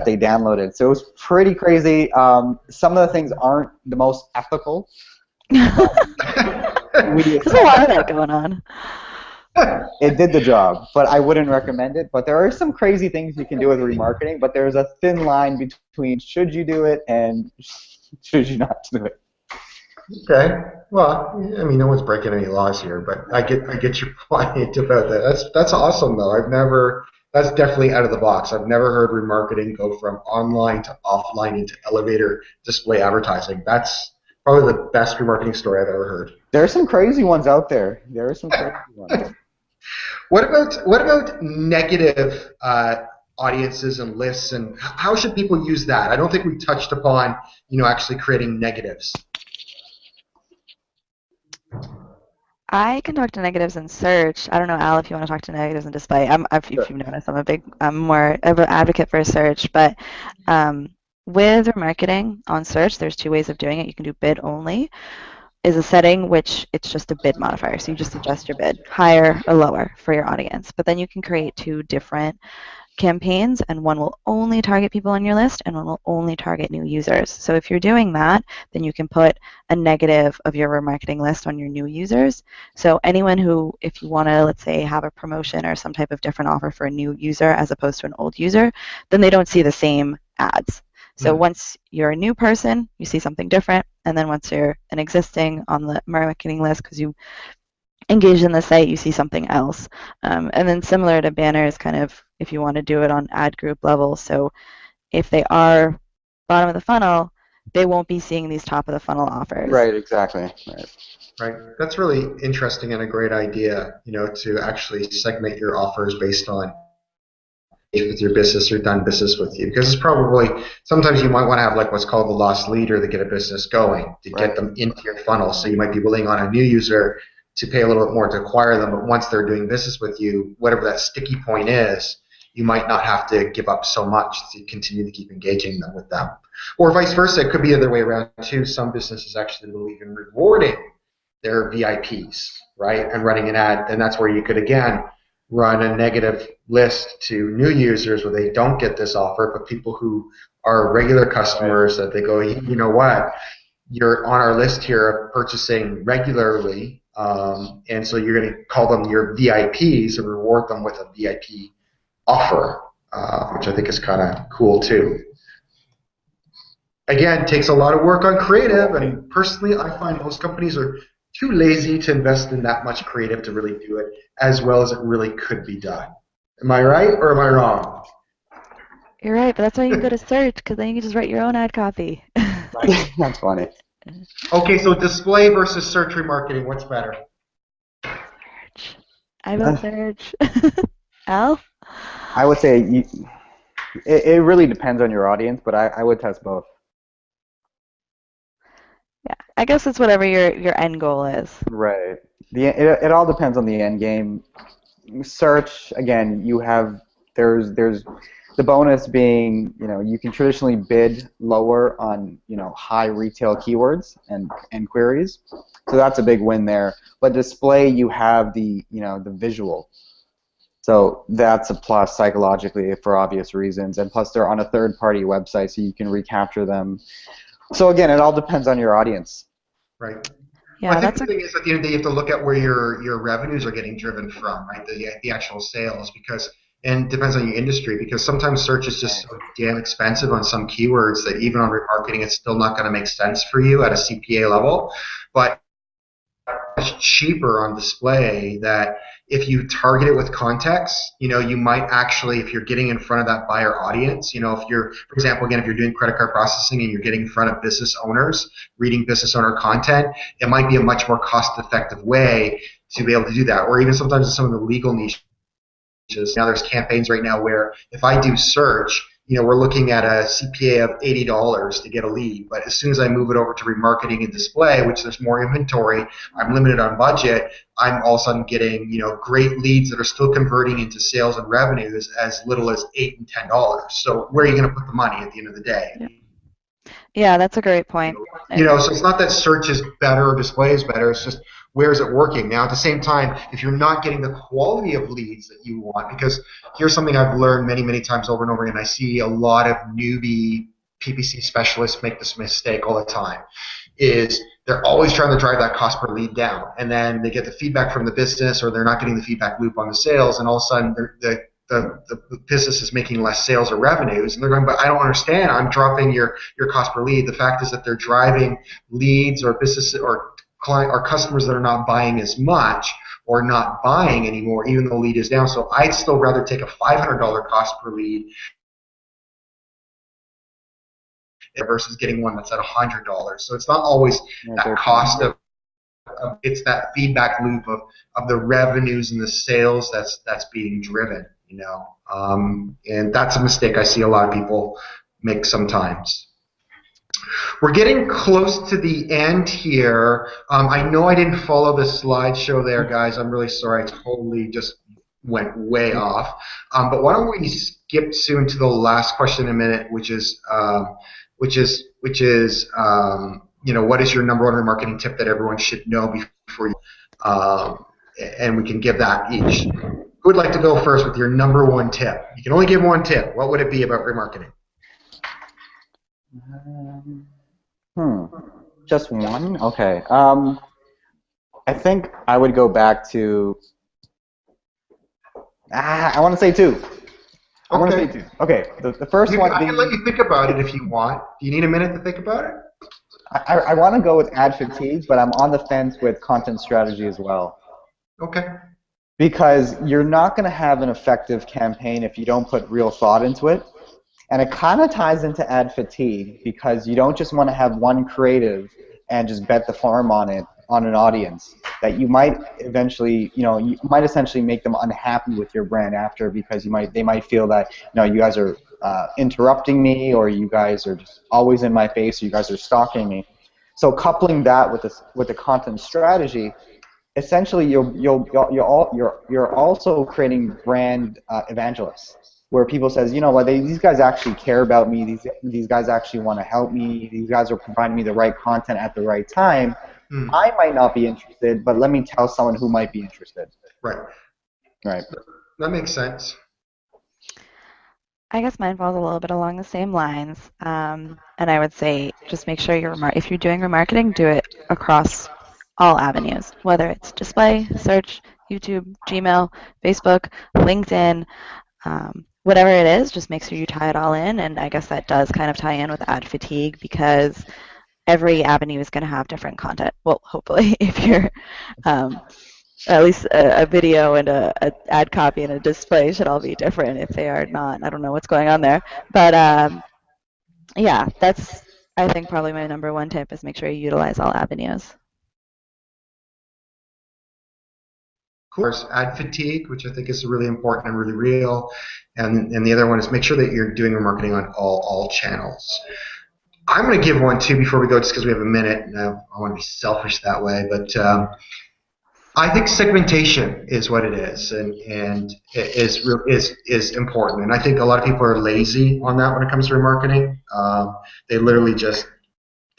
they downloaded. So it was pretty crazy. Some of the things aren't the most ethical.
There's a lot of that going on.
It did the job, but I wouldn't recommend it. But there are some crazy things you can do with remarketing, but there's a thin line between should you do it and should you not do it.
Okay. Well, I mean, no one's breaking any laws here, but I get your point about that. That's awesome, though. That's definitely out of the box. I've never heard remarketing go from online to offline into elevator display advertising. That's probably the best remarketing story I've ever heard.
There are some crazy ones out there.
What about negative audiences and lists, and how should people use that? I don't think we touched upon, actually creating negatives.
I can talk to negatives in search. I don't know, Al, if you want to talk to negatives in display. If you've noticed, I'm more of an advocate for search. But with remarketing on search, there's two ways of doing it. You can do bid only, is a setting which it's just a bid modifier. So you just adjust your bid higher or lower for your audience. But then you can create two different campaigns, and one will only target people on your list and one will only target new users. So if you're doing that, then you can put a negative of your remarketing list on your new users. So anyone who, if you want to, let's say, have a promotion or some type of different offer for a new user as opposed to an old user, then they don't see the same ads. So once you're a new person, you see something different, and then once you're an existing on the marketing list because you engaged in the site, you see something else. And then similar to banners, kind of if you want to do it on ad group level. So if they are bottom of the funnel, they won't be seeing these top of the funnel offers.
Right, exactly.
Right. That's really interesting and a great idea, to actually segment your offers based on with your business or done business with you, because it's probably sometimes you might want to have like what's called the lost leader to get a business going, to get them into your funnel. So you might be willing on a new user to pay a little bit more to acquire them, but once they're doing business with you, whatever that sticky point is, you might not have to give up so much to continue to keep engaging them with them. Or vice versa, it could be the other way around too. Some businesses actually believe in rewarding their VIPs, right, and running an ad, and that's where you could again run a negative list to new users where they don't get this offer, but people who are regular customers that they go, you know what, you're on our list here purchasing regularly, and so you're going to call them your VIPs and reward them with a VIP offer, which I think is kind of cool too. Again, takes a lot of work on creative, and personally I find most companies are too lazy to invest in that much creative to really do it as well as it really could be done. Am I right or am I wrong?
You're right, but that's why you can go to search, because then you can just write your own ad copy.
That's funny.
Okay, so display versus search remarketing, what's better?
Search. I vote search. Al?
I would say it really depends on your audience, but I would test both.
Yeah, I guess it's whatever your end goal is.
Right. It all depends on the end game. Search, again, there's the bonus being, you can traditionally bid lower on, high retail keywords and queries. So that's a big win there. But display, you have the visual. So that's a plus psychologically for obvious reasons. And plus they're on a third-party website, so you can recapture them. So again, it all depends on your audience.
Right.
Yeah,
well, I think the thing is, at the end of the day, you have to look at where your revenues are getting driven from, right? The actual sales, and it depends on your industry, because sometimes search is just so damn expensive on some keywords that even on remarketing, it's still not going to make sense for you at a CPA level. But it's cheaper on display that if you target it with context, you might actually, if you're getting in front of that buyer audience, if you're, for example, again, if you're doing credit card processing and you're getting in front of business owners, reading business owner content, it might be a much more cost-effective way to be able to do that. Or even sometimes in some of the legal niches. Now there's campaigns right now where if I do search, we're looking at a CPA of $80 to get a lead. But as soon as I move it over to remarketing and display, which there's more inventory, I'm limited on budget, I'm all of a sudden getting, great leads that are still converting into sales and revenues as little as $8 and $10. So where are you going to put the money at the end of the day?
Yeah. Yeah, that's a great point.
So it's not that search is better or display is better. It's just where is it working? Now, at the same time, if you're not getting the quality of leads that you want, because here's something I've learned many, many times over and over again. I see a lot of newbie PPC specialists make this mistake all the time. Is they're always trying to drive that cost per lead down, and then they get the feedback from the business, or they're not getting the feedback loop on the sales, and all of a sudden the business is making less sales or revenues, and they're going, but I don't understand. I'm dropping your cost per lead. The fact is that they're driving leads or business or client or customers that are not buying as much or not buying anymore, even though the lead is down. So I'd still rather take a $500 cost per lead versus getting one that's at $100. So it's not always that cost of it's that feedback loop of the revenues and the sales that's being driven, and that's a mistake I see a lot of people make sometimes. We're getting close to the end here. I know I didn't follow the slideshow there, guys. I'm really sorry. I totally just went way off. But why don't we skip soon to the last question in a minute, which is what is your number one remarketing tip that everyone should know before you, and we can give that each. Who would like to go first with your number one tip? You can only give one tip. What would it be about remarketing?
Just one? Okay. I think I would go back to. I want to say two. I want to say two. Okay. The first one.
I can let you think about it if you want. Do you need a minute to think about it?
I want to go with ad fatigue, but I'm on the fence with content strategy as well.
Okay.
Because you're not going to have an effective campaign if you don't put real thought into it. And it kind of ties into ad fatigue because you don't just want to have one creative and just bet the farm on it, on an audience, that you might eventually, you might essentially make them unhappy with your brand after because they might feel that, you guys are interrupting me, or you guys are just always in my face, or you guys are stalking me. So coupling that with the content strategy, essentially you're also creating brand evangelists, where people says, these guys actually care about me. These guys actually want to help me. These guys are providing me the right content at the right time. I might not be interested, but let me tell someone who might be interested.
Right. That makes sense.
I guess mine falls a little bit along the same lines, and I would say just make sure if you're doing remarketing, do it across all avenues, whether it's display, search, YouTube, Gmail, Facebook, LinkedIn, whatever it is, just make sure you tie it all in. And I guess that does kind of tie in with ad fatigue because every avenue is going to have different content. Well, hopefully, if you're at least a video and a ad copy and a display should all be different. If they are not, I don't know what's going on there. But yeah, that's, I think, probably my number one tip is make sure you utilize all avenues.
Of course, ad fatigue, which I think is really important and really real, and the other one is make sure that you're doing remarketing on all channels. I'm going to give one too before we go, just because we have a minute. And I want to be selfish that way, but I think segmentation is what it is, and is important. And I think a lot of people are lazy on that when it comes to remarketing. They literally just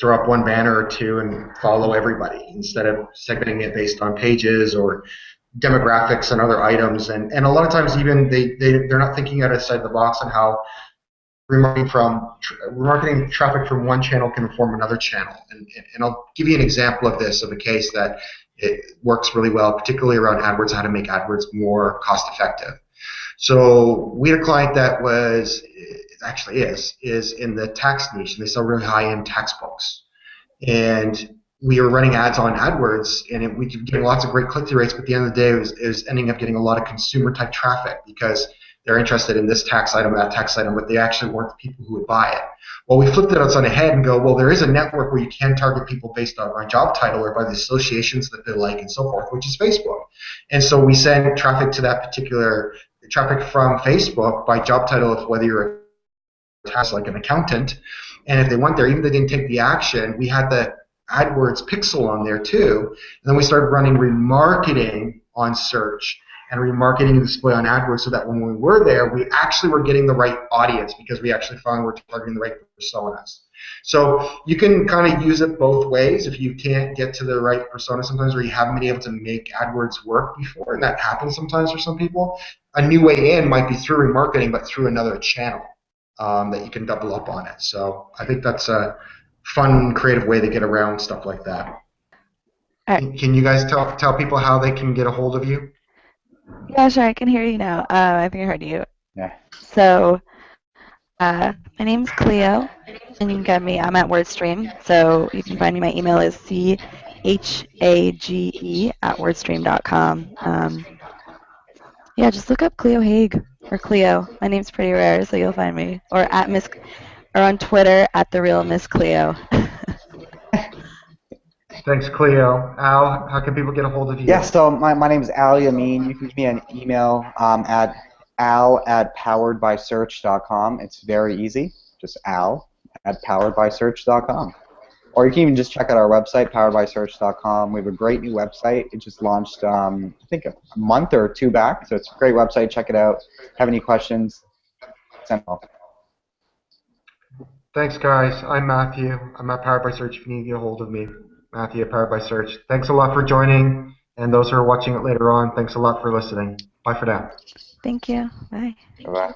throw up one banner or two and follow everybody instead of segmenting it based on pages or demographics and other items. And a lot of times even they're not thinking outside the box on how remarketing traffic from one channel can inform another channel. And I'll give you an example of this, of a case that it works really well, particularly around AdWords, how to make AdWords more cost effective. So we had a client that is in the tax niche, and they sell really high-end tax books. And we were running ads on AdWords, and we were getting lots of great click-through rates, but at the end of the day, it was ending up getting a lot of consumer-type traffic because they're interested in this tax item, that tax item, but they actually weren't the people who would buy it. Well, we flipped it on its head and go, well, there is a network where you can target people based on our job title or by the associations that they like and so forth, which is Facebook. And so we send traffic to that particular traffic from Facebook by job title, of whether you're a tax like an accountant. And if they went there, even if they didn't take the action, we had the AdWords pixel on there too. And then we started running remarketing on search and remarketing and display on AdWords, so that when we were there, we actually were getting the right audience because we actually found we're targeting the right personas. So you can kind of use it both ways if you can't get to the right persona sometimes, or you haven't been able to make AdWords work before, and that happens sometimes for some people. A new way in might be through remarketing, but through another channel that you can double up on it. So I think that's a fun, creative way to get around stuff like that.
All right.
Can you guys tell people how they can get a hold of you?
Yeah, sure. I can hear you now. I think I heard you.
Yeah.
So my name's Cleo, and you can get me. I'm at WordStream, so you can find me. My email is chage@wordstream.com. Yeah, just look up Cleo Hage or Cleo. My name's pretty rare, so you'll find me. Or at Miss, or on Twitter at the real Miss Cleo.
Thanks, Cleo. Al, how can people get a hold of you?
Yeah, so my name is Yameen. You can give me an email at al@poweredbysearch.com. It's very easy, just al@poweredbysearch.com. Or you can even just check out our website, poweredbysearch.com. We have a great new website. It just launched, I think, a month or two back. So it's a great website. Check it out. Have any questions? Send them.
Thanks, guys. I'm Matthew. I'm at Powered by Search if you need to get a hold of me. Matthew at Powered by Search. Thanks a lot for joining, and those who are watching it later on, thanks a lot for listening. Bye for now.
Thank you. Bye.
Bye-bye.